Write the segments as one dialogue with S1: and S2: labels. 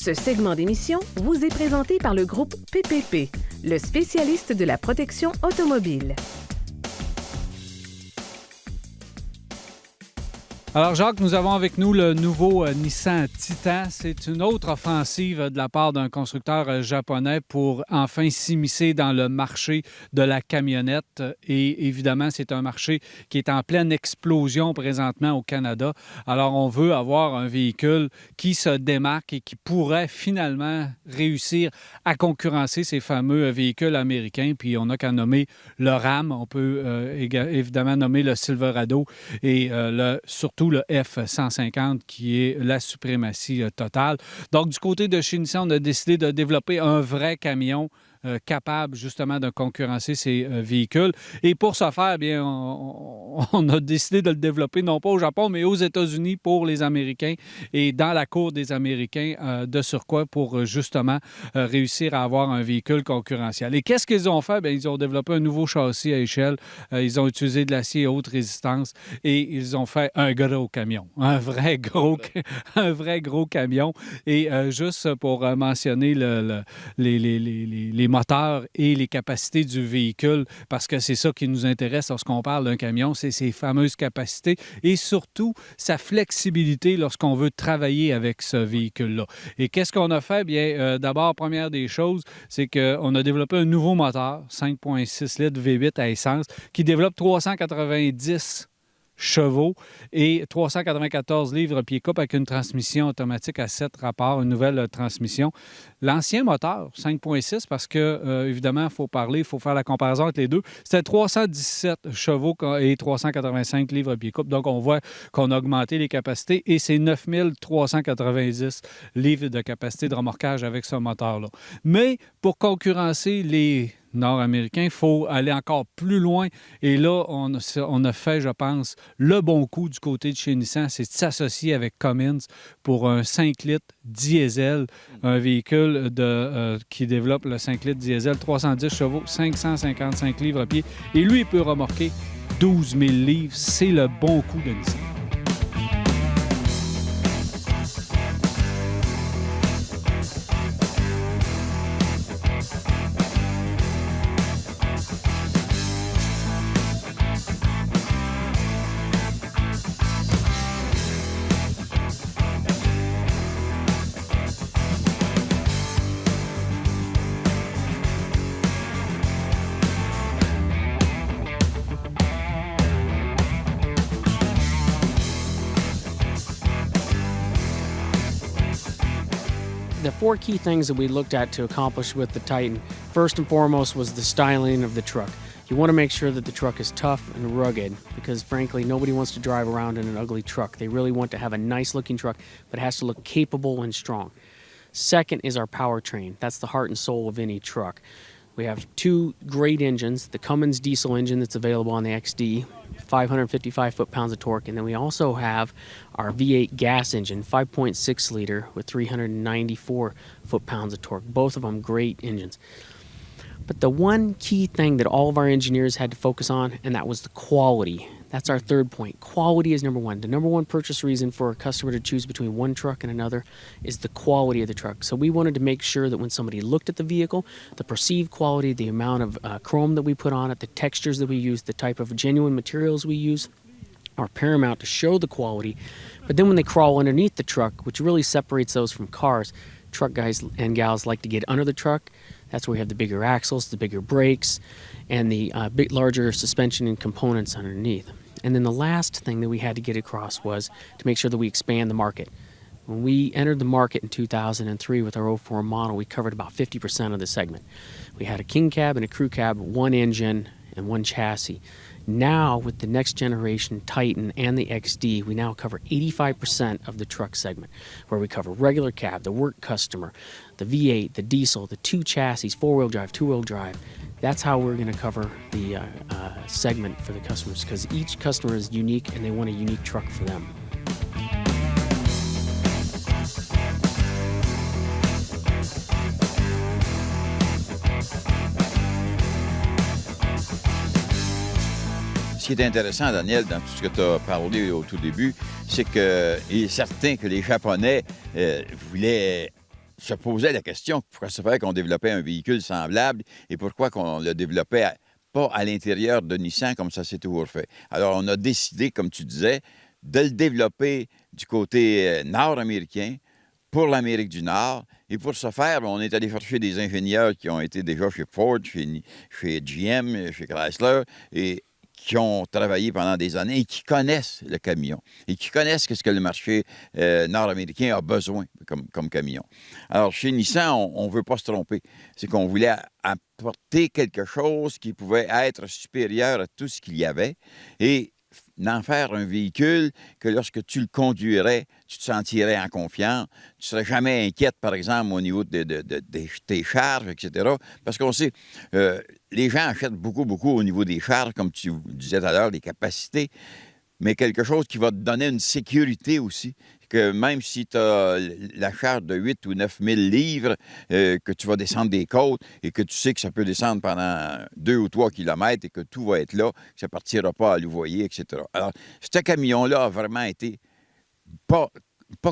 S1: Ce segment d'émission vous est présenté par le groupe PPP, le spécialiste de la protection automobile.
S2: Alors Jacques, nous avons avec nous le nouveau Nissan Titan. C'est une autre offensive de la part d'un constructeur japonais pour enfin s'immiscer dans le marché de la camionnette. Et évidemment, c'est un marché qui est en pleine explosion présentement au Canada. Alors on veut avoir un véhicule qui se démarque et qui pourrait finalement réussir à concurrencer ces fameux véhicules américains. Puis on n'a qu'à nommer le Ram, on peut évidemment nommer le Silverado et surtout le F-150 qui est la suprématie totale. Donc, du côté de chez Nissan, on a décidé de développer un vrai camion capable justement de concurrencer ces véhicules. Et pour ce faire, bien, on a décidé de le développer non pas au Japon, mais aux États-Unis pour les Américains et dans la cour des Américains de surcroît pour justement réussir à avoir un véhicule concurrentiel. Et qu'est-ce qu'ils ont fait? Bien, ils ont développé un nouveau châssis à échelle. Ils ont utilisé de l'acier à haute résistance et ils ont fait un gros camion, un vrai gros camion. Et juste pour mentionner les moteurs et les capacités du véhicule, parce que c'est ça qui nous intéresse lorsqu'on parle d'un camion, c'est ses fameuses capacités et surtout sa flexibilité lorsqu'on veut travailler avec ce véhicule-là. Et qu'est-ce qu'on a fait? Bien, d'abord, première des choses, c'est qu'on a développé un nouveau moteur, 5,6 litres V8 à essence, qui développe 390 chevaux et 394 livres pieds-couple avec une transmission automatique à 7 rapports, une nouvelle transmission. L'ancien moteur, 5,6, parce que, évidemment, il faut faire la comparaison entre les deux, c'était 317 chevaux et 385 livres pieds-couple. Donc, on voit qu'on a augmenté les capacités et c'est 9390 livres de capacité de remorquage avec ce moteur-là. Mais pour concurrencer les nord-américain, il faut aller encore plus loin. Et là, on a fait, je pense, le bon coup du côté de chez Nissan, c'est de s'associer avec Cummins pour un 5 litres diesel, un véhicule qui développe le 5 litres diesel, 310 chevaux, 555 livres à pied. Et lui, il peut remorquer 12 000 livres. C'est le bon coup de Nissan.
S3: The four key things that we looked at to accomplish with the Titan, first and foremost, was the styling of the truck. You want to make sure that the truck is tough and rugged because, frankly, nobody wants to drive around in an ugly truck. They really want to have a nice-looking truck, but it has to look capable and strong. Second is our powertrain. That's the heart and soul of any truck. We have two great engines, the Cummins diesel engine that's available on the XD, 555 foot-pounds of torque, and then we also have our V8 gas engine, 5.6 liter with 394 foot-pounds of torque. Both of them great engines. But the one key thing that all of our engineers had to focus on, and that was the quality. That's our third point. Quality is number one. The number one purchase reason for a customer to choose between one truck and another is the quality of the truck. So we wanted to make sure that when somebody looked at the vehicle, the perceived quality, the amount of chrome that we put on it, the textures that we use, the type of genuine materials we use are paramount to show the quality. But then when they crawl underneath the truck, which really separates those from cars, truck guys and gals like to get under the truck. That's where we have the bigger axles, the bigger brakes, and the bit larger suspension and components underneath. And then the last thing that we had to get across was to make sure that we expand the market. When we entered the market in 2003 with our 04 model, we covered about 50% of the segment. We had a king cab and a crew cab, one engine and one chassis. Now, with the next generation Titan and the XD, we now cover 85% of the truck segment, where we cover regular cab, the work customer, the V8, the diesel, the two chassis, four-wheel drive, two-wheel drive. That's how we're going to cover the segment for the customers, because each customer is unique and they want a unique truck for them.
S4: Ce qui est intéressant, Daniel, dans tout ce que tu as parlé au tout début, c'est qu'il est certain que les Japonais voulaient se posait la question pourquoi ça fait qu'on développait un véhicule semblable et pourquoi qu'on le développait pas à l'intérieur de Nissan comme ça s'est toujours fait. Alors, on a décidé, comme tu disais, de le développer du côté nord-américain pour l'Amérique du Nord. Et pour ce faire, on est allé chercher des ingénieurs qui ont été déjà chez Ford, chez GM, chez Chrysler, et qui ont travaillé pendant des années et qui connaissent le camion et qui connaissent ce que le marché nord-américain a besoin comme camion. Alors, chez Nissan, on ne veut pas se tromper. C'est qu'on voulait apporter quelque chose qui pouvait être supérieur à tout ce qu'il y avait et d'en faire un véhicule que lorsque tu le conduirais, tu te sentirais en confiance. Tu ne serais jamais inquiète, par exemple, au niveau de tes charges, etc. Parce qu'on sait, les gens achètent beaucoup au niveau des charges, comme tu disais tout à l'heure, des capacités, mais quelque chose qui va te donner une sécurité aussi, que même si tu as la charge de 8 ou 9 000 livres, que tu vas descendre des côtes et que tu sais que ça peut descendre pendant 2 ou 3 kilomètres et que tout va être là, que ça ne partira pas à louvoyer, etc. Alors, ce camion-là a vraiment été pas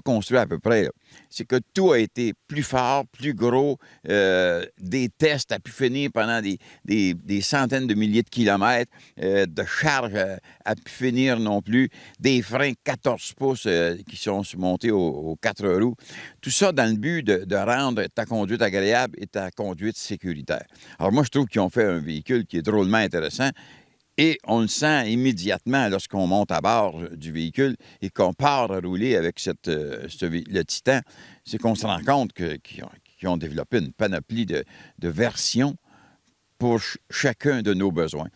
S4: construit à peu près, là. C'est que tout a été plus fort, plus gros, des tests à pu finir pendant des centaines de milliers de kilomètres, de charges à pu finir non plus, des freins 14 pouces qui sont montés aux 4 roues. Tout ça dans le but de rendre ta conduite agréable et ta conduite sécuritaire. Alors moi, je trouve qu'ils ont fait un véhicule qui est drôlement intéressant. Et on le sent immédiatement lorsqu'on monte à bord du véhicule et qu'on part à rouler avec le Titan. C'est qu'on se rend compte qu'ils ont développé une panoplie de versions pour chacun de nos besoins.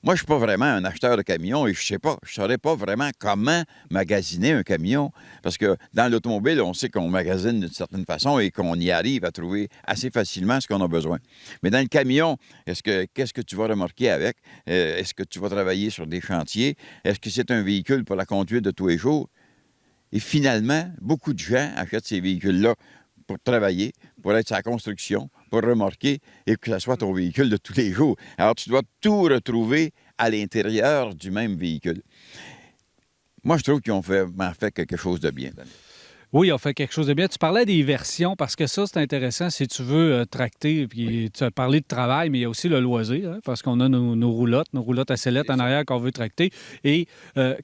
S4: Moi, je ne suis pas vraiment un acheteur de camions et je ne saurais pas vraiment comment magasiner un camion. Parce que dans l'automobile, on sait qu'on magasine d'une certaine façon et qu'on y arrive à trouver assez facilement ce qu'on a besoin. Mais dans le camion, qu'est-ce que tu vas remorquer avec? Est-ce que tu vas travailler sur des chantiers? Est-ce que c'est un véhicule pour la conduite de tous les jours? Et finalement, beaucoup de gens achètent ces véhicules-là pour travailler, pour être sa construction, pour remorquer et que ce soit ton véhicule de tous les jours. Alors, tu dois tout retrouver à l'intérieur du même véhicule. Moi, je trouve qu'ils ont fait quelque chose de bien.
S2: Oui, on fait quelque chose de bien. Tu parlais des versions, parce que ça, c'est intéressant si tu veux tracter. Puis tu as parlé de travail, mais il y a aussi le loisir, hein, parce qu'on a nos roulottes à sellettes en arrière qu'on veut tracter. Et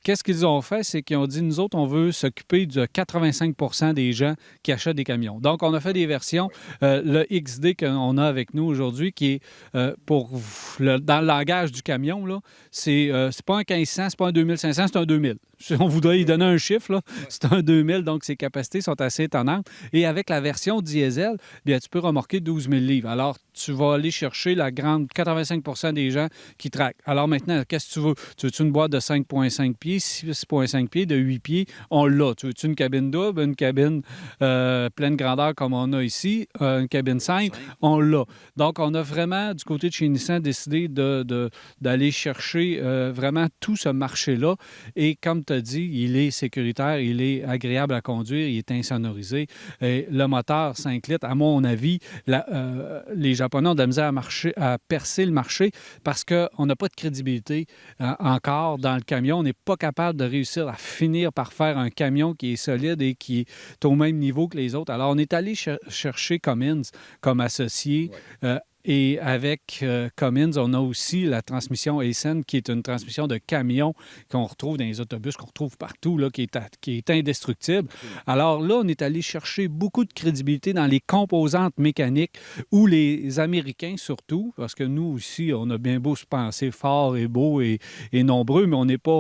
S2: qu'est-ce qu'ils ont fait? C'est qu'ils ont dit, nous autres, on veut s'occuper de 85 % des gens qui achètent des camions. Donc, on a fait des versions. Le XD qu'on a avec nous aujourd'hui, qui est dans le langage du camion, là, c'est pas un 1500, c'est pas un 2500, c'est un 2000. Si on voudrait y donner un chiffre, là, c'est un 2000, donc ses capacités sont assez étonnantes. Et avec la version diesel, bien, tu peux remorquer 12 000 livres. Alors, tu vas aller chercher la grande 85 % des gens qui traquent. Alors maintenant, qu'est-ce que tu veux? Tu veux-tu une boîte de 5,5 pieds, 6,5 pieds, de 8 pieds? On l'a. Tu veux-tu une cabine double, une cabine pleine grandeur comme on a ici, une cabine simple? On l'a. Donc, on a vraiment, du côté de chez Nissan, décidé d'aller chercher vraiment tout ce marché-là. Et comme tu as dit, il est sécuritaire, il est agréable à conduire, il est insonorisé. Et le moteur 5 litres, à mon avis, les Japonais ont de la misère à percer le marché parce qu'on n'a pas de crédibilité encore dans le camion. On n'est pas capable de réussir à finir par faire un camion qui est solide et qui est au même niveau que les autres. Alors, on est allé chercher Cummins comme associé. Ouais. Et avec Cummins, on a aussi la transmission Aisin, qui est une transmission de camion qu'on retrouve dans les autobus, qu'on retrouve partout, là, qui est indestructible. Alors là, on est allé chercher beaucoup de crédibilité dans les composantes mécaniques, où les Américains surtout, parce que nous aussi, on a bien beau se penser fort et beau et nombreux, mais on n'est pas,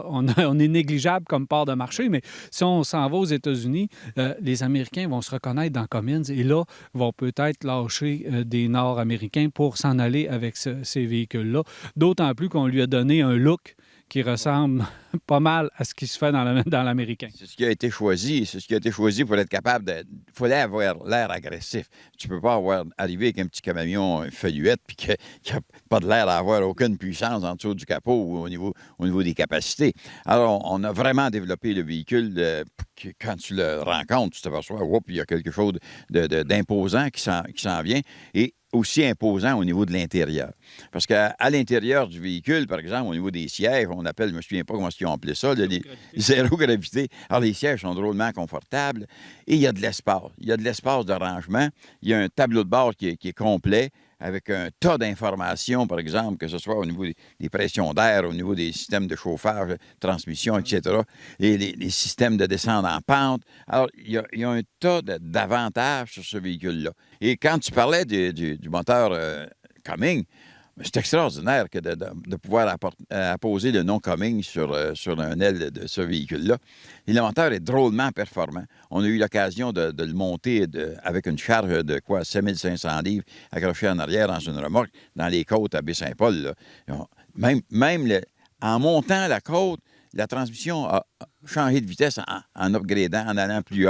S2: on est négligeable comme part de marché. Mais si on s'en va aux États-Unis, les Américains vont se reconnaître dans Cummins et là, vont peut-être lâcher des Nord-Américains pour s'en aller avec ces véhicules-là. D'autant plus qu'on lui a donné un look qui ressemble pas mal à ce qui se fait dans l'américain.
S4: C'est ce qui a été choisi. C'est ce qui a été choisi pour être capable de... Il fallait avoir l'air agressif. Tu ne peux pas arriver avec un petit camion feuillette puis qu'il n'y a pas de l'air à avoir aucune puissance en dessous du capot ou au niveau des capacités. Alors, on a vraiment développé le véhicule quand tu le rencontres, tu t'aperçois, il y a quelque chose d'imposant qui s'en vient. Et aussi imposant au niveau de l'intérieur. Parce qu'à l'intérieur du véhicule, par exemple, au niveau des sièges, on appelle, je ne me souviens pas comment ils ont appelé ça, là, les zéro gravité. Alors, les sièges sont drôlement confortables et il y a de l'espace. Il y a de l'espace de rangement. Il y a un tableau de bord qui est complet avec un tas d'informations, par exemple, que ce soit au niveau des pressions d'air, au niveau des systèmes de chauffage, transmission, etc., et les systèmes de descente en pente. Alors, il y a un tas d'avantages sur ce véhicule-là. Et quand tu parlais du moteur Cumming, c'est extraordinaire que de pouvoir apposer le nom Cumming sur un aile de ce véhicule-là. Et le moteur est drôlement performant. On a eu l'occasion de le monter avec une charge de 7500 livres accrochée en arrière dans une remorque dans les côtes à Baie-Saint-Paul. Même en montant la côte, la transmission a changé de vitesse en upgradant, en allant plus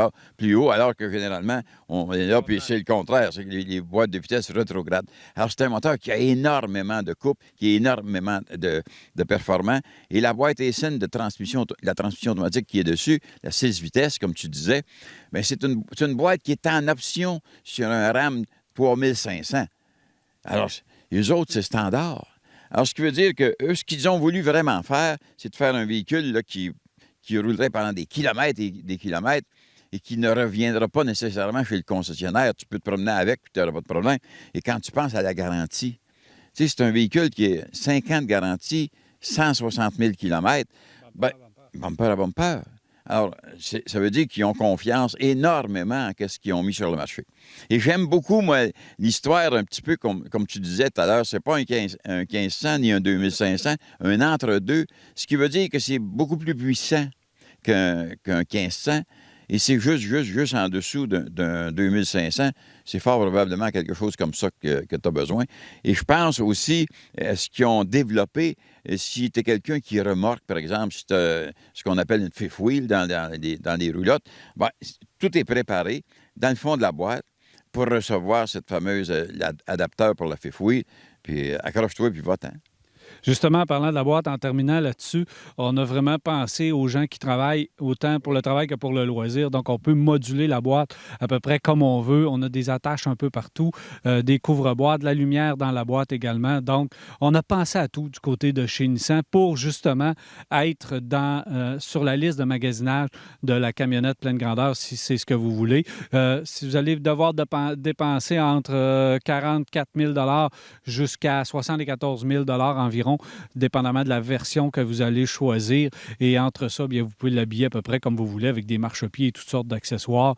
S4: haut, alors que généralement, on est là, puis c'est le contraire, c'est que les boîtes de vitesse rétrogradent. Alors, c'est un moteur qui a énormément de coupe, qui a énormément de performance, et la boîte ESN de transmission, la transmission automatique qui est dessus, la 6 vitesses, comme tu disais, bien, c'est une boîte qui est en option sur un RAM 3500. Alors, les autres, c'est standard. Alors, ce qui veut dire que eux, ce qu'ils ont voulu vraiment faire, c'est de faire un véhicule là, qui roulerait pendant des kilomètres et des kilomètres et qui ne reviendra pas nécessairement chez le concessionnaire. Tu peux te promener avec, puis tu n'auras pas de problème. Et quand tu penses à la garantie, tu sais, c'est un véhicule qui est 5 ans de garantie, 160 000 kilomètres. Bumper à bumper. Alors, ça veut dire qu'ils ont confiance énormément en ce qu'ils ont mis sur le marché. Et j'aime beaucoup, moi, l'histoire un petit peu comme tu disais tout à l'heure. C'est pas un 1500 ni un 2500, un entre-deux, ce qui veut dire que c'est beaucoup plus puissant qu'un 1500. Et c'est juste en dessous d'un 2500. C'est fort probablement quelque chose comme ça que tu as besoin. Et je pense aussi à ce qu'ils ont développé, si tu es quelqu'un qui remorque, par exemple, si tu as ce qu'on appelle une fifth wheel dans les roulottes, bien, tout est préparé dans le fond de la boîte pour recevoir cette fameuse adapteur pour la fifth wheel. Puis accroche-toi, puis va-t'en.
S2: Justement, en parlant de la boîte, en terminant là-dessus, on a vraiment pensé aux gens qui travaillent autant pour le travail que pour le loisir. Donc, on peut moduler la boîte à peu près comme on veut. On a des attaches un peu partout, des couvre-boîtes, de la lumière dans la boîte également. Donc, on a pensé à tout du côté de chez Nissan pour justement être sur la liste de magasinage de la camionnette pleine grandeur, si c'est ce que vous voulez. Si vous allez devoir dépenser entre 44 000 jusqu'à 74 000 environ, dépendamment de la version que vous allez choisir. Et entre ça, bien, vous pouvez l'habiller à peu près comme vous voulez avec des marchepieds et toutes sortes d'accessoires,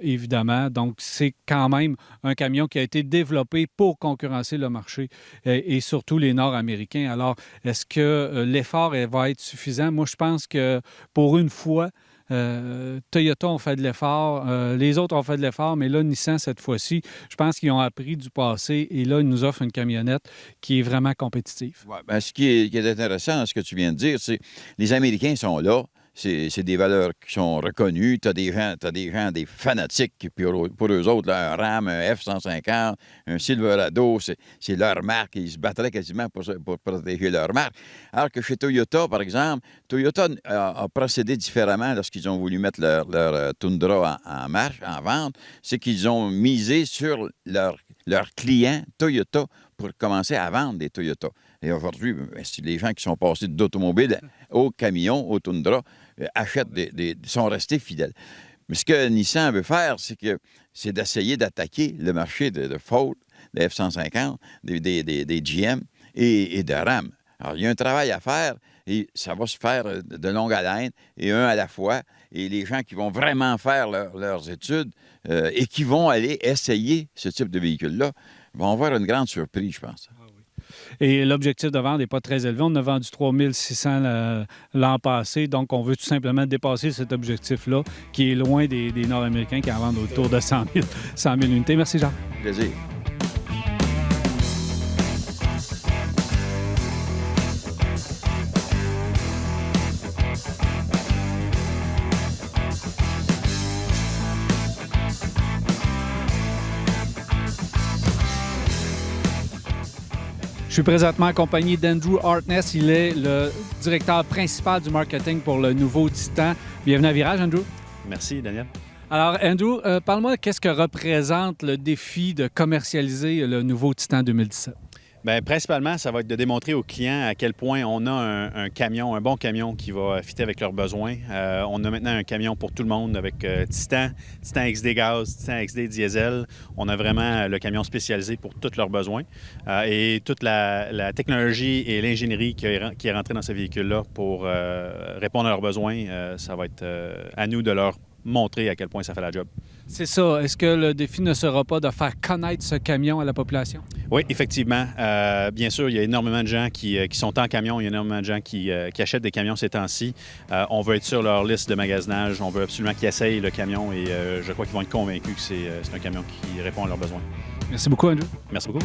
S2: évidemment. Donc, c'est quand même un camion qui a été développé pour concurrencer le marché et surtout les Nord-Américains. Alors, est-ce que l'effort va être suffisant? Moi, je pense que pour une fois, Toyota ont fait de l'effort, les autres ont fait de l'effort, mais là, Nissan, cette fois-ci, je pense qu'ils ont appris du passé et là, ils nous offrent une camionnette qui est vraiment compétitive.
S4: Ouais, bien, ce qui est intéressant dans ce que tu viens de dire, c'est que les Américains sont là. C'est des valeurs qui sont reconnues. Tu as des gens, des fanatiques, puis pour eux autres, là, un RAM, un F-150, un Silverado, c'est leur marque. Ils se battraient quasiment pour protéger leur marque. Alors que chez Toyota, par exemple, Toyota a procédé différemment lorsqu'ils ont voulu mettre leur Tundra en vente. C'est qu'ils ont misé sur leurs clients Toyota pour commencer à vendre des Toyota. Et aujourd'hui, c'est les gens qui sont passés d'automobile au camion, au Tundra, achètent sont restés fidèles. Mais ce que Nissan veut faire, c'est d'essayer d'attaquer le marché de Ford, des F-150, des GM et de Ram. Alors, il y a un travail à faire et ça va se faire de longue haleine et un à la fois. Et les gens qui vont vraiment faire leurs études et qui vont aller essayer ce type de véhicule-là vont avoir une grande surprise, je pense.
S2: Et l'objectif de vente n'est pas très élevé. On a vendu 3 600 l'an passé. Donc, on veut tout simplement dépasser cet objectif-là qui est loin des Nord-Américains qui en vendent autour de 100 000 unités. Merci, Jean.
S4: Plaisir.
S2: Je suis présentement accompagné d'Andrew Hartness. Il est le directeur principal du marketing pour le nouveau Titan. Bienvenue à Virage, Andrew.
S5: Merci, Daniel.
S2: Alors, Andrew, parle-moi, qu'est-ce que représente le défi de commercialiser le nouveau Titan 2017?
S5: Bien, principalement, ça va être de démontrer aux clients à quel point on a un camion, un bon camion qui va fitter avec leurs besoins. On a maintenant un camion pour tout le monde avec Titan, Titan XD gaz, Titan XD diesel. On a vraiment le camion spécialisé pour tous leurs besoins. Et toute la technologie et l'ingénierie qui est rentrée dans ce véhicule-là pour répondre à leurs besoins, ça va être à nous de leur montrer à quel point ça fait la job.
S2: C'est ça. Est-ce que le défi ne sera pas de faire connaître ce camion à la population?
S5: Oui, effectivement. Bien sûr, il y a énormément de gens qui sont en camion. Il y a énormément de gens qui achètent des camions ces temps-ci. On veut être sur leur liste de magasinage. On veut absolument qu'ils essayent le camion et je crois qu'ils vont être convaincus que c'est un camion qui répond à leurs besoins.
S2: Merci beaucoup, Andrew.
S5: Merci beaucoup.